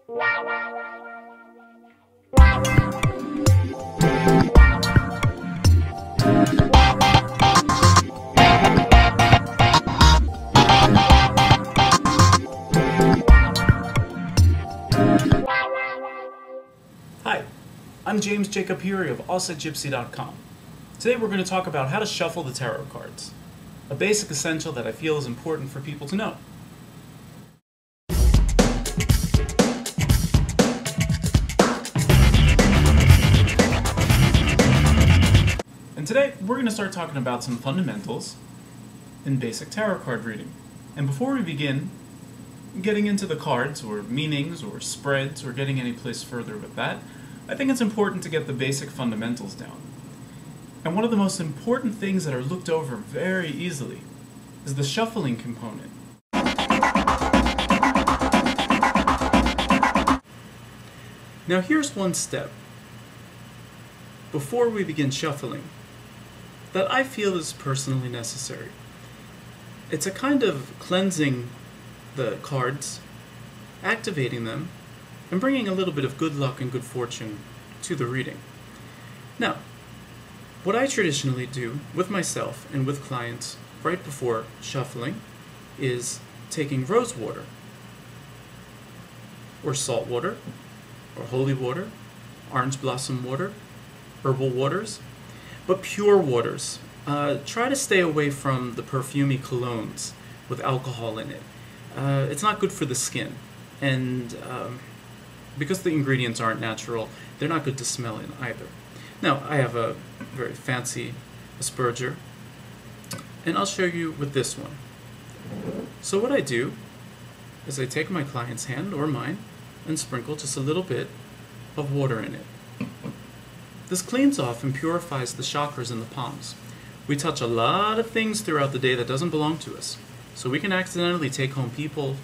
Hi, I'm James Jacob Peary of AusetGypsy.com. Today we're going to talk about how to shuffle the tarot cards, a basic essential that I feel is important for people to know. And today we're going to start talking about some fundamentals in basic tarot card reading. And before we begin getting into the cards, or meanings, or spreads, or getting any place further with that, I think it's important to get the basic fundamentals down. And one of the most important things that are looked over very easily is the shuffling component. Now here's one step before we begin shuffling that I feel is personally necessary. It's a kind of cleansing the cards, activating them, and bringing a little bit of good luck and good fortune to the reading. Now, what I traditionally do with myself and with clients right before shuffling is taking rose water, or salt water, or holy water, orange blossom water, herbal waters, but pure waters. Try to stay away from the perfumey colognes with alcohol in it. It's not good for the skin, and because the ingredients aren't natural, they're not good to smell in either. Now, I have a very fancy asperger, and I'll show you with this one. So what I do is I take my client's hand, or mine, and sprinkle just a little bit of water in it. This cleans off and purifies the chakras in the palms. We touch a lot of things throughout the day that doesn't belong to us. So we can accidentally take home people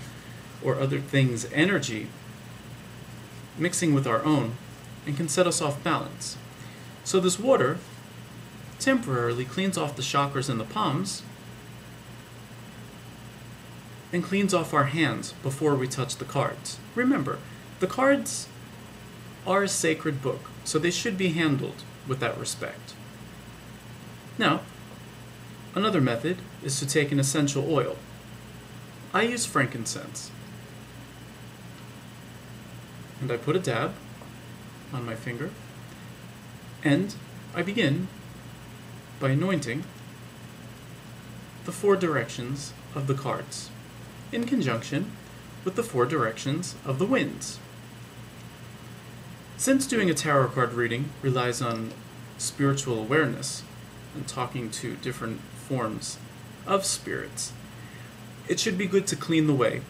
or other things' energy mixing with our own and can set us off balance. So this water temporarily cleans off the chakras in the palms and cleans off our hands before we touch the cards. Remember, the cards are a sacred book, so they should be handled with that respect. Now, another method is to take an essential oil. I use frankincense. And I put a dab on my finger, and I begin by anointing the 4 directions of the cards, in conjunction with the 4 directions of the winds. Since doing a tarot card reading relies on spiritual awareness and talking to different forms of spirits, it should be good to clean the way,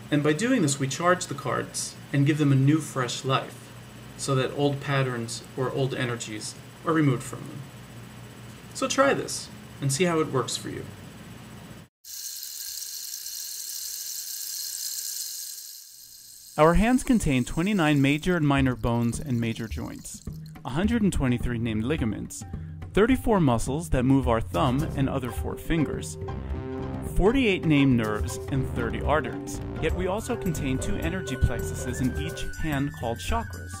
and by doing this we charge the cards and give them a new fresh life, so that old patterns or old energies are removed from them. So try this and see how it works for you. Our hands contain 29 major and minor bones and major joints, 123 named ligaments, 34 muscles that move our thumb and other 4 fingers, 48 named nerves, and 30 arteries. Yet we also contain 2 energy plexuses in each hand called chakras.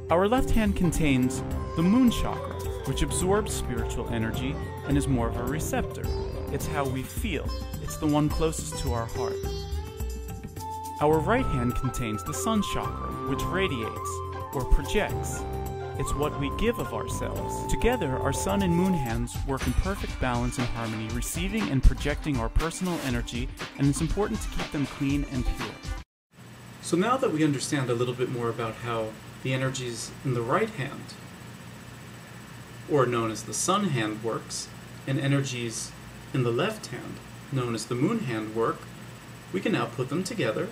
Our left hand contains the moon chakra, which absorbs spiritual energy and is more of a receptor. It's how we feel. It's the one closest to our heart. Our right hand contains the sun chakra, which radiates or projects. It's what we give of ourselves. Together, our sun and moon hands work in perfect balance and harmony, receiving and projecting our personal energy, and it's important to keep them clean and pure. So now that we understand a little bit more about how the energies in the right hand, or known as the sun hand, works, and energies in the left hand, known as the moon hand, work, we can now put them together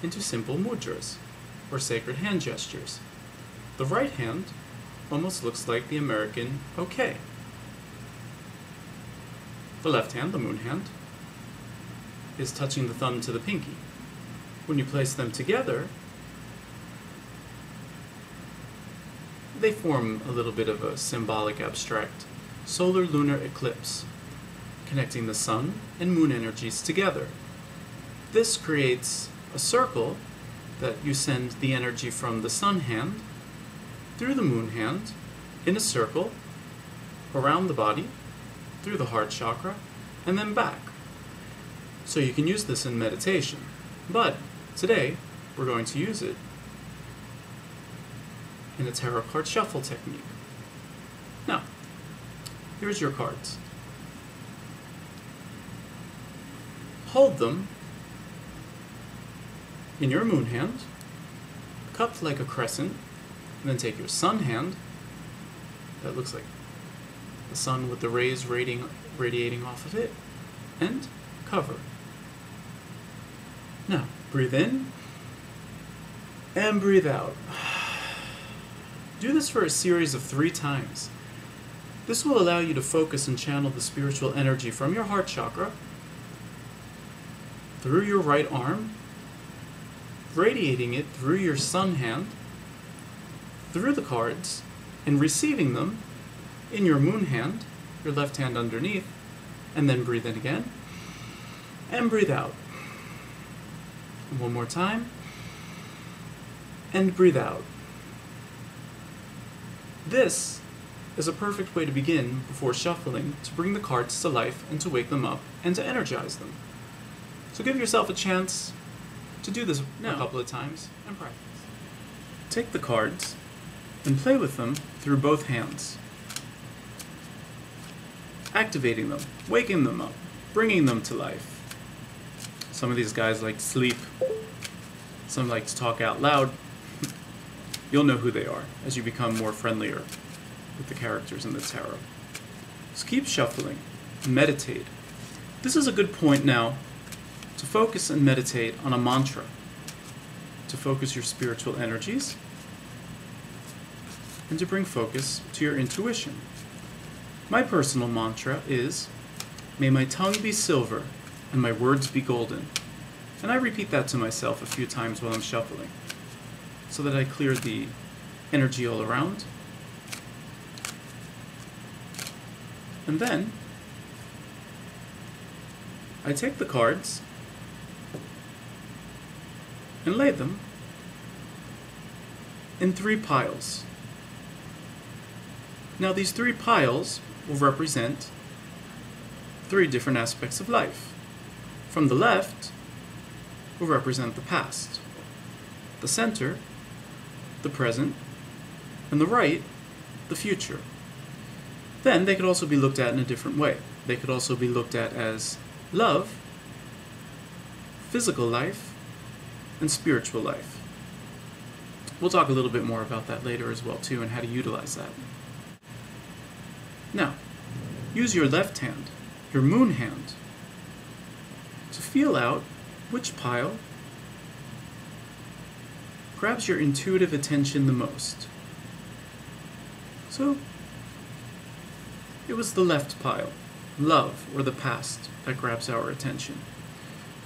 into simple mudras, or sacred hand gestures. The right hand almost looks like the American OK. The left hand, the moon hand, is touching the thumb to the pinky. When you place them together, they form a little bit of a symbolic, abstract solar-lunar eclipse, connecting the sun and moon energies together. This creates a circle that you send the energy from the sun hand through the moon hand in a circle around the body, through the heart chakra, and then back. So you can use this in meditation, but today we're going to use it in a tarot card shuffle technique. Now, here's your cards. Hold them in your moon hand, cupped like a crescent, and then take your sun hand, that looks like the sun with the rays radiating off of it, and cover. Now, breathe in and breathe out. Do this for a series of 3 times. This will allow you to focus and channel the spiritual energy from your heart chakra through your right arm, radiating it through your sun hand, through the cards, and receiving them in your moon hand, your left hand underneath, and then breathe in again, and breathe out. And one more time, and breathe out. This is a perfect way to begin before shuffling, to bring the cards to life and to wake them up and to energize them. So give yourself a chance to do this a couple of times and practice. Take the cards and play with them through both hands, activating them, waking them up, bringing them to life. Some of these guys like to sleep, some like to talk out loud. You'll know who they are as you become more friendlier with the characters in the tarot. So keep shuffling, meditate. This is a good point now to focus and meditate on a mantra, to focus your spiritual energies, and to bring focus to your intuition. My personal mantra is, may my tongue be silver and my words be golden. And I repeat that to myself a few times while I'm shuffling, so that I clear the energy all around. And then I take the cards and lay them in 3 piles. Now these 3 piles will represent 3 different aspects of life. From the left will represent the past, the center, the present, and the right, the future. Then they could also be looked at in a different way. They could also be looked at as love, physical life, and spiritual life. We'll talk a little bit more about that later as well too, and how to utilize that. Now, use your left hand, your moon hand, to feel out which pile grabs your intuitive attention the most. So, it was the left pile, love or the past, that grabs our attention.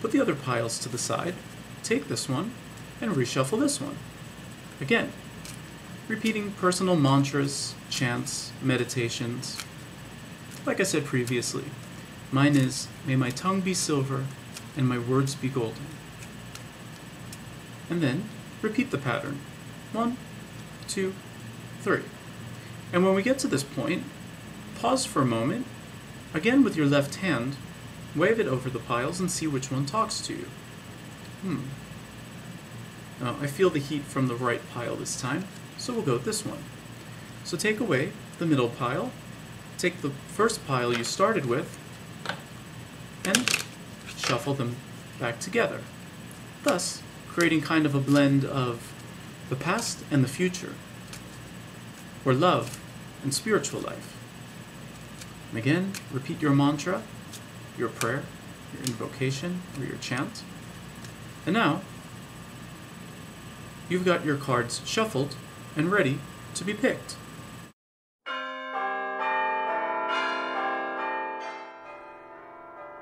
Put the other piles to the side, take this one, and reshuffle this one. Again, repeating personal mantras, chants, meditations. Like I said previously, mine is, may my tongue be silver and my words be golden. And then repeat the pattern. 1, 2, 3. And when we get to this point, pause for a moment, again with your left hand, wave it over the piles and see which one talks to you. Now, I feel the heat from the right pile this time, so we'll go with this one. So take away the middle pile, take the first pile you started with, and shuffle them back together, thus creating kind of a blend of the past and the future, or love and spiritual life. And again, repeat your mantra, your prayer, your invocation, or your chant. And now, you've got your cards shuffled and ready to be picked.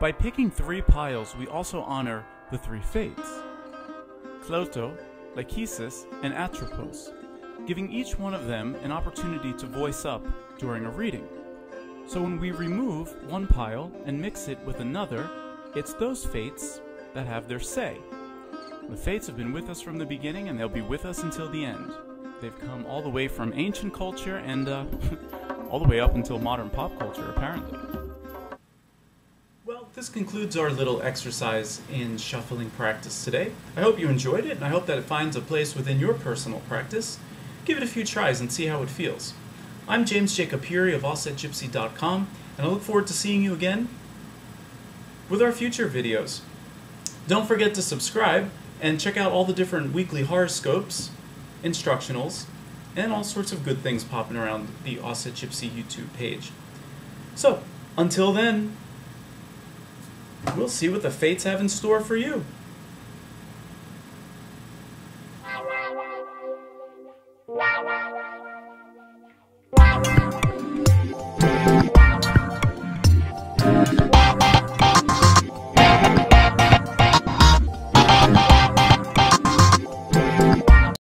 By picking 3 piles, we also honor the 3 fates, Cloto, Lachesis, and Atropos, giving each one of them an opportunity to voice up during a reading. So when we remove one pile and mix it with another, it's those fates that have their say. The Fates have been with us from the beginning, and they'll be with us until the end. They've come all the way from ancient culture and all the way up until modern pop culture, apparently. Well, this concludes our little exercise in shuffling practice today. I hope you enjoyed it, and I hope that it finds a place within your personal practice. Give it a few tries and see how it feels. I'm James Jacob Puri of AusetGypsy.com, and I look forward to seeing you again with our future videos. Don't forget to subscribe and check out all the different weekly horoscopes, instructionals, and all sorts of good things popping around the AusetGypsy YouTube page. So, until then, we'll see what the Fates have in store for you.